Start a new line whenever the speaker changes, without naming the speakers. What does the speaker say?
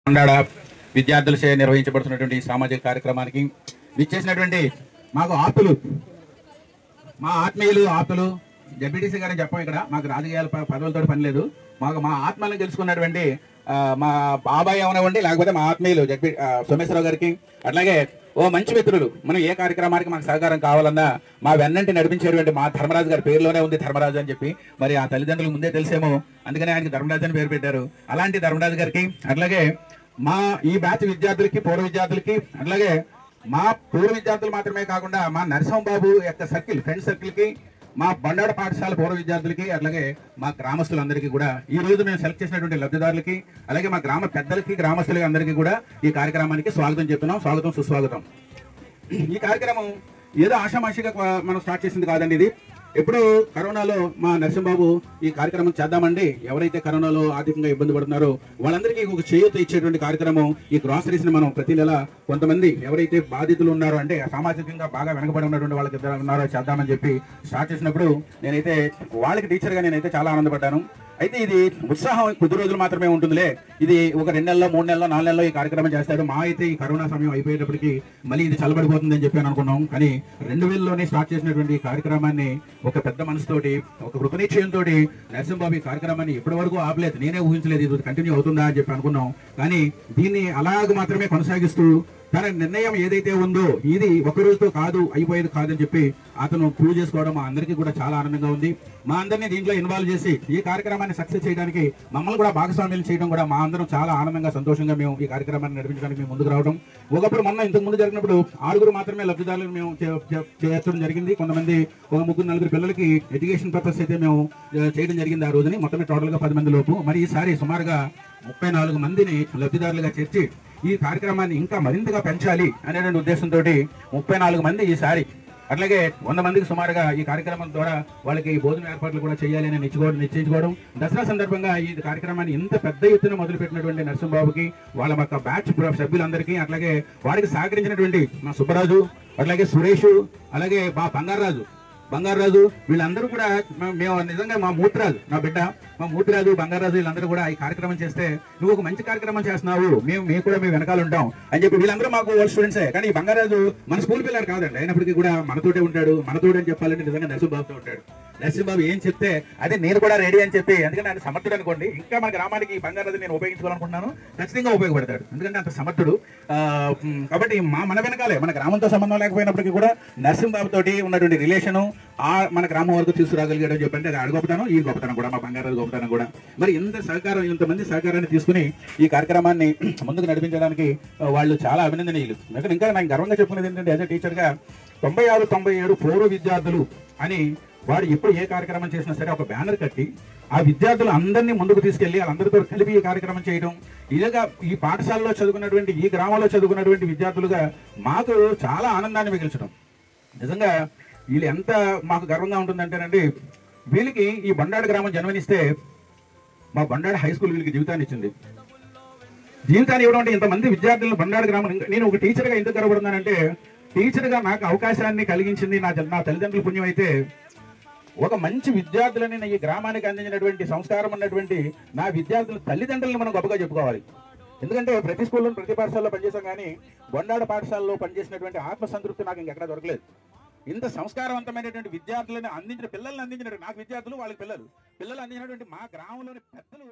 కొండాడ విద్యార్థులచే నిర్వహించబడుతున్నటువంటి సామాజిక కార్యక్రమానికి విచ్చేసినటువంటి మాకు ఆప్తులు, మా ఆత్మీయులు జెడ్పీటీసీ గారిని చెప్పాం. ఇక్కడ మాకు రాజకీయాల పదవులతో పని లేదు. మా ఆత్మలను తెలుసుకున్నటువంటి మా బాబాయ్ అవనివ్వండి, లేకపోతే మా ఆత్మీయులు సోమేశ్వరరావు గారికి, అట్లాగే ఓ మంచి మిత్రులు, మనం ఏ కార్యక్రమానికి మాకు సహకారం కావాలన్నా మా వెన్నంటి నడిపించేటువంటి మా ధర్మరాజు గారి పేరులోనే ఉంది ధర్మరాజు అని చెప్పి, మరి ఆ తల్లిదండ్రులు ముందే తెలిసేమో, అందుకనే ఆయనకి ధర్మరాజు అని పేరు పెట్టారు. అలాంటి ధర్మరాజు గారికి, అట్లాగే మా ఈ బ్యాచ్ విద్యార్థులకి, పూర్వ విద్యార్థులకి, అట్లాగే మా పూర్వ విద్యార్థులు మాత్రమే కాకుండా మా నరసింహబాబు యొక్క సర్కిల్, ఫ్రెండ్ సర్కిల్కి, మా బండాడ పాఠశాల పూర్వ విద్యార్థులకి, అట్లాగే మా గ్రామస్తులందరికీ కూడా, ఈ రోజు మేము సెలెక్ట్ చేసినటువంటి లబ్ధిదారులకి, అలాగే మా గ్రామ పెద్దలకి, గ్రామస్తులకి అందరికీ కూడా ఈ కార్యక్రమానికి స్వాగతం చెప్తున్నాం. స్వాగతం, సుస్వాగతం. ఈ కార్యక్రమం ఏదో ఆషామాషిగా మనం స్టార్ట్ చేసింది కాదండి. ఇది ఎప్పుడు కరోనాలో మా నరసింహబాబు ఈ కార్యక్రమం చేద్దామండి, ఎవరైతే కరోనాలో ఆర్థికంగా ఇబ్బంది పడుతున్నారో వాళ్ళందరికీ ఒక చేయూత ఇచ్చేటువంటి కార్యక్రమం, ఈ గ్రాసరీస్ ని మనం ప్రతి నెల కొంతమంది ఎవరైతే బాధితులు ఉన్నారో, అంటే సామాజికంగా బాగా వెనకబడి ఉన్నటువంటి వాళ్ళకి ఉన్నారో చేద్దామని చెప్పి స్టార్ట్ చేసినప్పుడు నేనైతే వాళ్ళకి టీచర్గా నేనైతే చాలా ఆనందపడ్డాను. అయితే ఇది ఉత్సాహం కొద్ది రోజులు మాత్రమే ఉంటుందిలే, ఇది ఒక 2 నెలల్లో 3 నెలల్లో 4 నెలల్లో ఈ కార్యక్రమం చేస్తాడు. మా అయితే ఈ కరోనా సమయం అయిపోయేటప్పటికి మళ్ళీ ఇది చల్లబడిపోతుంది అని చెప్పి అనుకున్నాం. కానీ 2000లోనే స్టార్ట్ చేసినటువంటి ఈ కార్యక్రమాన్ని ఒక పెద్ద మనసుతోటి, ఒక కృతనిశ్చయంతో నరసింహబాబు ఈ కార్యక్రమాన్ని ఇప్పటి వరకు ఆపలేదు. నేనే ఊహించలేదు ఇది కంటిన్యూ అవుతుందా అని చెప్పి అనుకున్నాం. కానీ దీన్ని అలాగ మాత్రమే కొనసాగిస్తూ తన నిర్ణయం ఏదైతే ఉందో ఇది ఒక రోజుతో కాదు, అయిపోయేది కాదని చెప్పి అతను ప్రూవ్ చేసుకోవడం మా అందరికీ కూడా చాలా ఆనందంగా ఉంది. మా అందరినీ దీంట్లో ఇన్వాల్వ్ చేసి ఈ కార్యక్రమాన్ని సక్సెస్ చేయడానికి మమ్మల్ని కూడా భాగస్వామ్యం చేయడం కూడా మా అందరం చాలా ఆనందంగా, సంతోషంగా మేము ఈ కార్యక్రమాన్ని నడిపించడానికి మేము ముందుకు రావడం. ఒకప్పుడు ఇంతకు ముందు జరిగినప్పుడు 6 మాత్రమే లబ్ధిదారులు మేము చేర్చడం జరిగింది. కొంతమంది ఒక 3-4 పిల్లలకి ఎడ్యుకేషన్ పర్పస్ అయితే మేము చేయడం జరిగింది ఆ రోజుని. మొత్తమే టోటల్గా 10 మంది లోపు. మరి ఈసారి సుమారుగా 34 మందిని లబ్ధిదారులుగా చేర్చి ఈ కార్యక్రమాన్ని ఇంకా మరింతగా పెంచాలి అనేటువంటి ఉద్దేశంతో 34 మంది ఈసారి, అట్లాగే 100 మందికి సుమారుగా ఈ కార్యక్రమం ద్వారా వాళ్ళకి భోజన ఏర్పాట్లు కూడా చేయాలి అని నిశ్చయించుకోవడం. దసరా సందర్భంగా ఈ కార్యక్రమాన్ని ఇంత పెద్ద ఎత్తున మొదలుపెట్టినటువంటి నరసింహబాబుకి, వాళ్ళ యొక్క బ్యాచ్ సభ్యులందరికీ, అట్లాగే వారికి సహకరించినటువంటి మా సుబ్బరాజు, అట్లాగే సురేష్, అలాగే మా బంగారాజు వీళ్ళందరూ కూడా, మేము నిజంగా మా మూర్తిరాజు, నా బిడ్డ మా మూర్తిరాజు, బంగారాజు వీళ్ళందరూ కూడా ఈ కార్యక్రమం చేస్తే, నువ్వు ఒక మంచి కార్యక్రమం చేస్తున్నావు, మేము కూడా మీ వెనకాల ఉంటాం అని చెప్పి, వీళ్ళందరూ మాకు ఓల్డ్ స్టూడెంట్సే. కానీ ఈ బంగారాజు మన స్కూల్ పిల్లలు కాదండి, అయినప్పటికీ కూడా మనతోటే ఉంటాడు. మనతోడు అని చెప్పాలంటే నిజంగా నరసింహబాబుతో ఉంటాడు. నరసింహబాబు ఏం చెప్తే అదే నేను కూడా రెడీ అని చెప్పి, ఎందుకంటే ఆయన సమర్థుడు అనుకోండి. ఇంకా మన గ్రామానికి ఈ బంగారాజు నేను ఉపయోగించుకోవాలనుకుంటున్నాను, ఖచ్చితంగా ఉపయోగపడతాడు, ఎందుకంటే అంత సమర్థుడు. కాబట్టి మన వెనకాలే, మన గ్రామంతో సంబంధం లేకపోయినప్పటికీ కూడా నరసింహబాబు తోటి ఉన్నటువంటి రిలేషను మన గ్రామం వరకు తీసుకురాగలిగాడు అని చెప్పంటే అది గొప్పతనం, ఈ గొప్పతనం కూడా, మా బంగారాజు గొప్పతనం కూడా. మరి ఇంతమంది సహకారాన్ని తీసుకుని ఈ కార్యక్రమాన్ని ముందుకు నడిపించడానికి వాళ్ళు చాలా అభినందనీయులు. ఇంకా నాకు గర్వంగా చెప్పుకునేది ఏంటంటే, యాజ్ ఎ టీచర్గా 96-97 పూర్వ విద్యార్థులు అని వాడు ఎప్పుడు ఏ కార్యక్రమం చేసినా సరే ఒక బ్యానర్ కట్టి ఆ విద్యార్థులు అందరినీ ముందుకు తీసుకెళ్లి వాళ్ళందరితో కలిపి ఈ కార్యక్రమం చేయడం, ఇలాగా ఈ పాఠశాలలో చదువుకున్నటువంటి, ఈ గ్రామంలో చదువుకున్నటువంటి విద్యార్థులుగా మాకు చాలా ఆనందాన్ని మిగిల్చడం. నిజంగా వీళ్ళు ఎంత మాకు గర్వంగా ఉంటుందంటేనండి, వీళ్ళకి ఈ బండాడ గ్రామం జన్మనిస్తే మా బండాడ హై స్కూల్ వీళ్ళకి జీవితాన్ని ఇచ్చింది. జీవితాన్ని ఇవ్వడం అంటే ఇంతమంది విద్యార్థులను బండాడ గ్రామం, నేను ఒక టీచర్గా ఎందుకు గర్వపడుతున్నానంటే, టీచర్గా నాకు అవకాశాన్ని కలిగించింది నా తల్లిదండ్రుల పుణ్యం అయితే, ఒక మంచి విద్యార్థులని ఈ గ్రామానికి అందించినటువంటి సంస్కారం ఉన్నటువంటి నా విద్యార్థుల తల్లిదండ్రులను మనం గొప్పగా చెప్పుకోవాలి. ఎందుకంటే ప్రతి స్కూల్లో, ప్రతి పాఠశాలలో పనిచేసాం, కానీ బొండాడ పాఠశాలలో పనిచేసినటువంటి ఆత్మసంతృప్తి నాకు ఇంకెక్కడా దొరకలేదు. ఇంత సంస్కారవంతమైనటువంటి విద్యార్థులను అందించిన, పిల్లల్ని అందించినటువంటి నాకు విద్యార్థులు, వాళ్ళకి పిల్లలు అందించినటువంటి మా గ్రామంలోని పెద్దలు